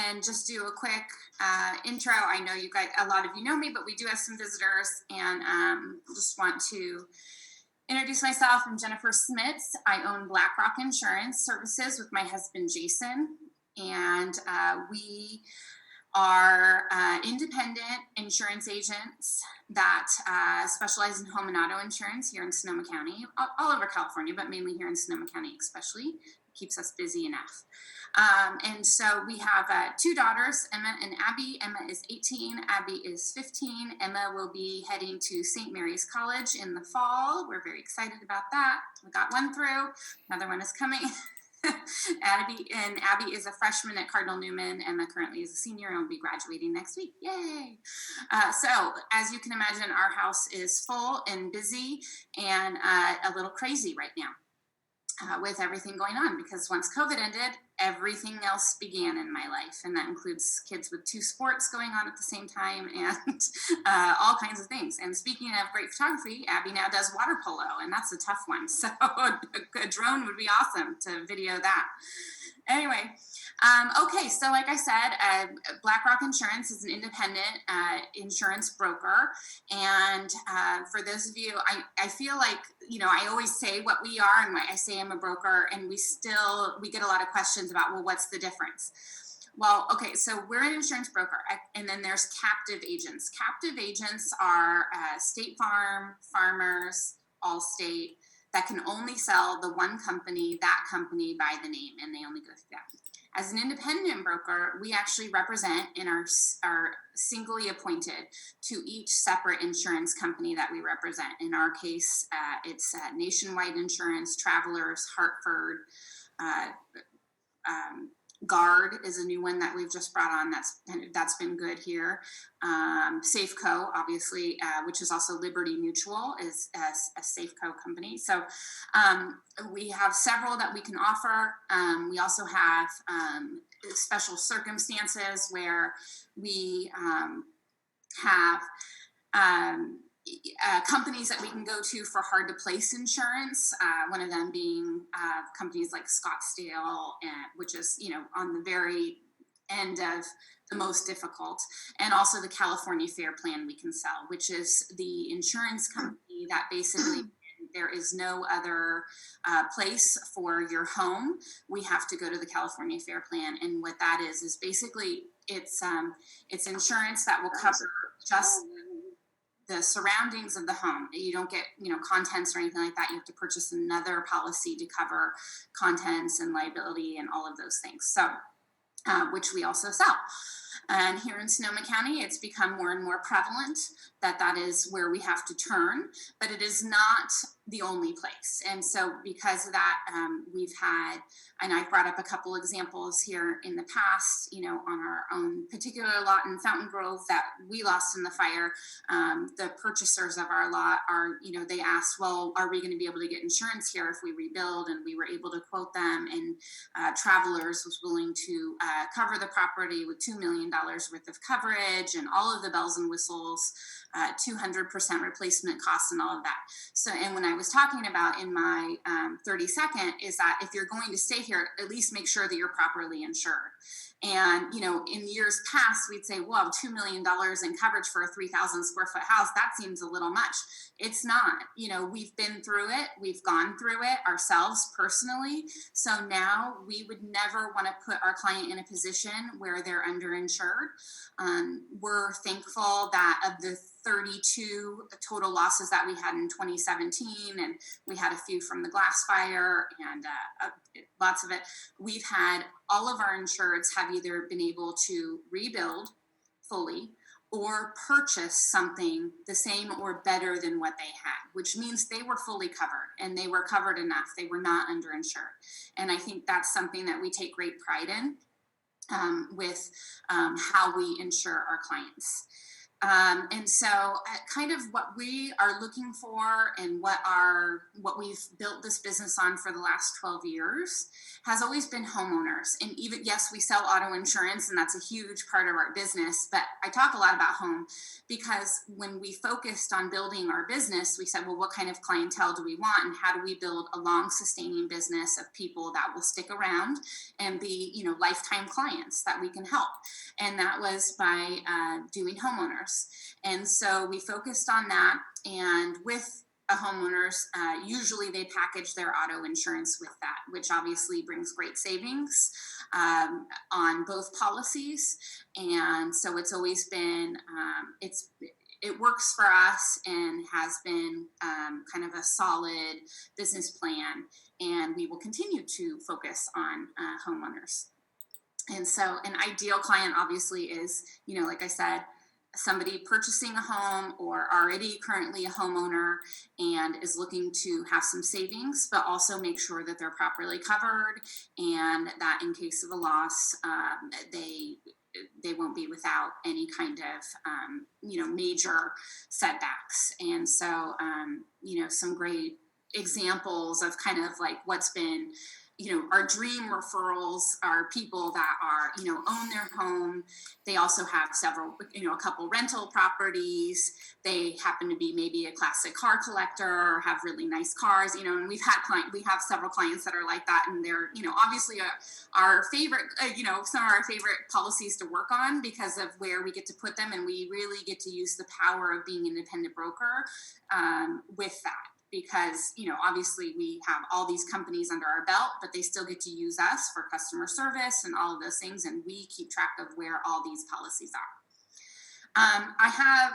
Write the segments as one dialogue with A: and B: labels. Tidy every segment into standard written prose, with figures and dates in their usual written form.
A: and just do a quick intro. I know you guys, a lot of you know me, but we do have some visitors, and just want to introduce myself. I'm Jennifer Smits. I own BlackRock Insurance Services with my husband, Jason, and we are independent insurance agents that specialize in home and auto insurance here in Sonoma County, all over California, but mainly here in Sonoma County especially. It keeps us busy enough. And so we have two daughters, Emma and Abby. Emma is 18, Abby is 15. Emma will be heading to St. Mary's College in the fall. We're very excited about that. We got one through, another one is coming. Abby is a freshman at Cardinal Newman. Emma currently is a senior and will be graduating next week. Yay! So as you can imagine, our house is full and busy and a little crazy right now. With everything going on, because once COVID ended, everything else began in my life, and that includes kids with two sports going on at the same time and all kinds of things. And speaking of great photography, Abby now does water polo, and that's a tough one. So a drone would be awesome to video that. Anyway, okay, so like I said, BlackRock Insurance is an independent insurance broker. And for those of you, I feel like, you know, I always say what we are, and I say I'm a broker, and we get a lot of questions about, well, what's the difference? Well, okay, so we're an insurance broker, and then there's captive agents. Captive agents are State Farm, Farmers, Allstate, that can only sell the one company, that company by the name, and they only go through that. As an independent broker, we actually represent and are singly appointed to each separate insurance company that we represent. In our case, it's Nationwide Insurance, Travelers, Hartford, Guard is a new one that we've just brought on. That's been good here. Safeco, obviously, which is also Liberty Mutual, is a Safeco company. So we have several that we can offer. We also have special circumstances where we have companies that we can go to for hard to place insurance. One of them being companies like Scottsdale, which is, you know, on the very end of the most difficult, and also the California Fair Plan we can sell, which is the insurance company that basically there is no other place for your home. We have to go to the California Fair Plan, and what that is basically it's insurance that will cover just the surroundings of the home. You don't get, you know, contents or anything like that. You have to purchase another policy to cover contents and liability and all of those things. So, which we also sell. And here in Sonoma County, it's become more and more prevalent that is where we have to turn, but it is not the only place. And so because of that, we've had, and I brought up a couple examples here in the past, you know, on our own particular lot in Fountain Grove that we lost in the fire. The purchasers of our lot are, you know, they asked, well, are we going to be able to get insurance here if we rebuild? And we were able to quote them, and Travelers was willing to cover the property with $2 million worth of coverage and all of the bells and whistles, 200% replacement costs and all of that. So, and when I was talking about in my 30-second is that if you're going to stay here, at least make sure that you're properly insured. And, you know, in years past, we'd say, well, $2 million in coverage for a 3,000 square foot house, that seems a little much. It's not. You know, we've been through it. We've gone through it ourselves personally. So now we would never want to put our client in a position where they're underinsured. We're thankful that of the 32 total losses that we had in 2017, and we had a few from the glass fire and lots of it, we've had all of our insureds have either been able to rebuild fully or purchase something the same or better than what they had, which means they were fully covered and they were covered enough. They were not underinsured. And I think that's something that we take great pride in with how we insure our clients. And so kind of what we are looking for and what we've built this business on for the last 12 years has always been homeowners. And even, yes, we sell auto insurance and that's a huge part of our business, but I talk a lot about home because when we focused on building our business, we said, well, what kind of clientele do we want and how do we build a long sustaining business of people that will stick around and be, lifetime clients that we can help. And that was by doing homeowners. And so we focused on that. And with a homeowners, usually they package their auto insurance with that, which obviously brings great savings on both policies. And so it's always been, it works for us and has been kind of a solid business plan. And we will continue to focus on homeowners. And so an ideal client obviously is, like I said, somebody purchasing a home or already currently a homeowner and is looking to have some savings, but also make sure that they're properly covered and that in case of a loss, they won't be without any kind of, major setbacks. And so, some great examples of kind of like what's been, our dream referrals are people that are, own their home. They also have several, a couple rental properties. They happen to be maybe a classic car collector or have really nice cars, and we have several clients that are like that. And they're, obviously our favorite, some of our favorite policies to work on because of where we get to put them. And we really get to use the power of being an independent broker with that. Because, obviously we have all these companies under our belt, but they still get to use us for customer service and all of those things. And we keep track of where all these policies are. I have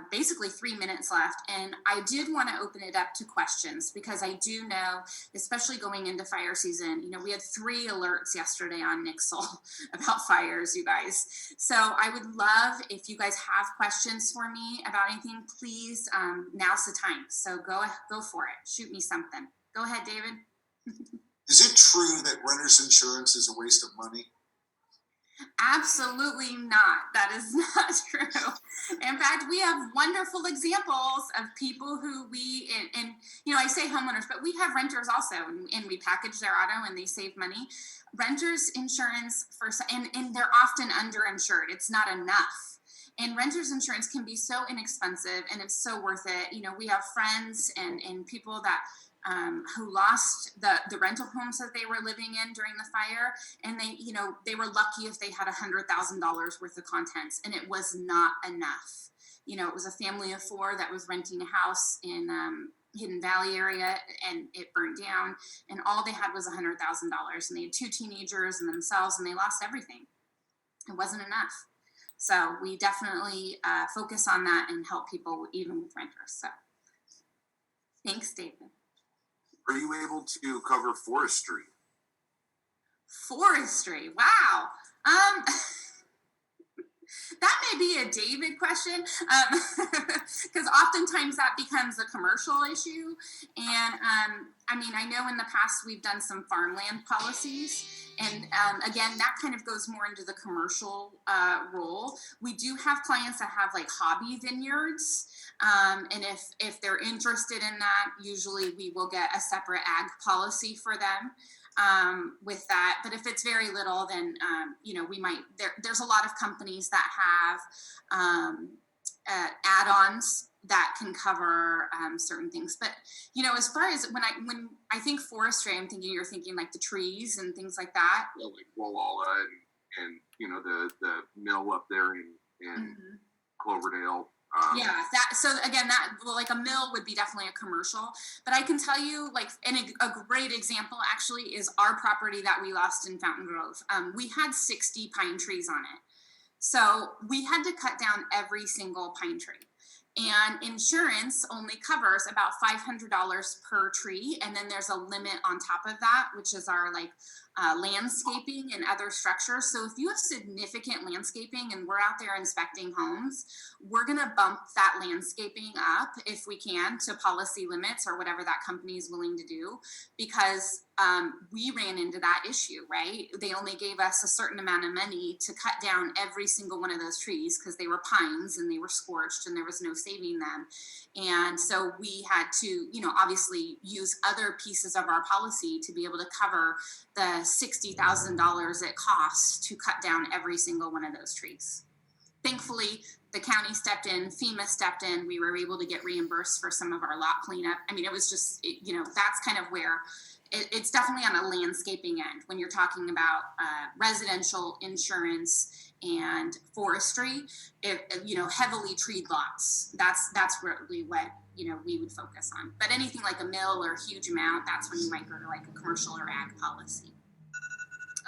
A: basically 3 minutes left, and I did want to open it up to questions because I do know, especially going into fire season, we had 3 alerts yesterday on Nixle about fires, you guys. So I would love if you guys have questions for me about anything, please, now's the time. So go for it. Shoot me something. Go ahead, David.
B: Is it true that renter's insurance is a waste of money?
A: Absolutely not. That is not true. In fact, we have wonderful examples of people who and I say homeowners, but we have renters also, and we package their auto and they save money. Renters insurance and they're often underinsured. It's not enough. And renters insurance can be so inexpensive and it's so worth it. We have friends and people that who lost the rental homes that they were living in during the fire. And they were lucky if they had $100,000 worth of contents, and it was not enough. It was a family of 4 that was renting a house in Hidden Valley area, and it burned down, and all they had was $100,000, and they had 2 teenagers and themselves, and they lost everything. It wasn't enough. So we definitely focus on that and help people even with renters. So thanks, David.
C: Are you able to cover forestry?
A: Forestry, wow. That may be a David question, because oftentimes that becomes a commercial issue. And I know in the past we've done some farmland policies, and again, that kind of goes more into the commercial role. We do have clients that have like hobby vineyards, and if they're interested in that, usually we will get a separate ag policy for them with that. But if it's very little, then we might. There's a lot of companies that have add-ons that can cover certain things. But as far as when I think forestry, I'm thinking you're thinking like the trees and things like that.
C: Yeah, like Walla and the mill up there in
A: Mm-hmm.
C: Cloverdale.
A: So again, that like a mill would be definitely a commercial, but I can tell you and a great example actually is our property that we lost in Fountain Grove. We had 60 pine trees on it. So we had to cut down every single pine tree. And insurance only covers about $500 per tree. And then there's a limit on top of that, which is our landscaping and other structures. So if you have significant landscaping and we're out there inspecting homes, we're going to bump that landscaping up if we can to policy limits or whatever that company is willing to do, because we ran into that issue, right? They only gave us a certain amount of money to cut down every single one of those trees because they were pines and they were scorched and there was no saving them. And so we had to, obviously use other pieces of our policy to be able to cover the $60,000 it costs to cut down every single one of those trees. Thankfully, the county stepped in, FEMA stepped in. We were able to get reimbursed for some of our lot cleanup. I mean, it was just, that's kind of where it's definitely on a landscaping end when you're talking about residential insurance and forestry. Heavily treed lots. That's really what we would focus on. But anything like a mill or a huge amount, that's when you might go to like a commercial or ag policy.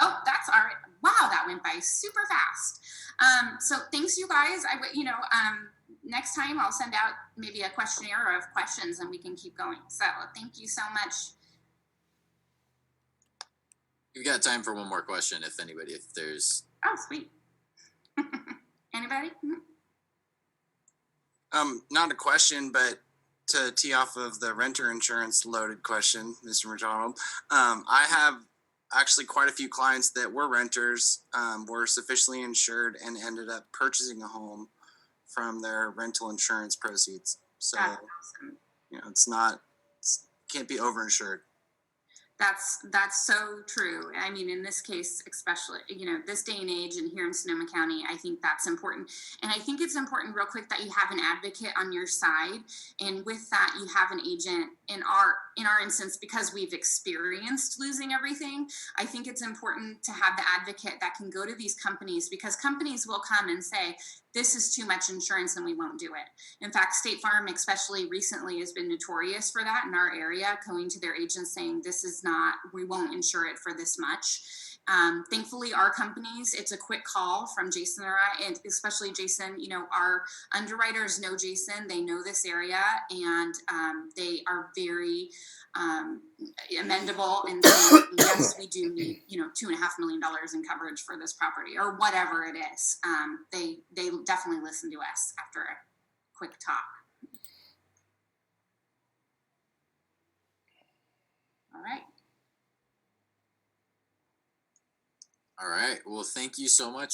A: Oh, that's all right. Wow, that went by super fast. So thanks, you guys. Next time I'll send out maybe a questionnaire of questions and we can keep going. So thank you so much.
D: We've got time for one more question if there's.
A: Oh, sweet. Anybody?
E: Not a question, but to tee off of the renter insurance loaded question, Mr. McDonald, I have actually quite a few clients that were renters, were sufficiently insured and ended up purchasing a home from their rental insurance proceeds. So,
A: That's awesome.
E: Can't be overinsured.
A: That's so true. I mean, in this case, especially, this day and age and here in Sonoma County, I think that's important. And I think it's important real quick that you have an advocate on your side. And with that, you have an agent in our instance, because we've experienced losing everything. I think it's important to have the advocate that can go to these companies, because companies will come and say, this is too much insurance and we won't do it. In fact, State Farm, especially recently, has been notorious for that in our area, going to their agents saying, we won't insure it for this much. Thankfully, our companies, it's a quick call from Jason or I, and especially Jason, our underwriters know Jason, they know this area, and they are very amendable and saying, yes, we do need, $2.5 million in coverage for this property or whatever it is. They definitely listen to us after a quick talk. All right.
D: All right. Well, thank you so much.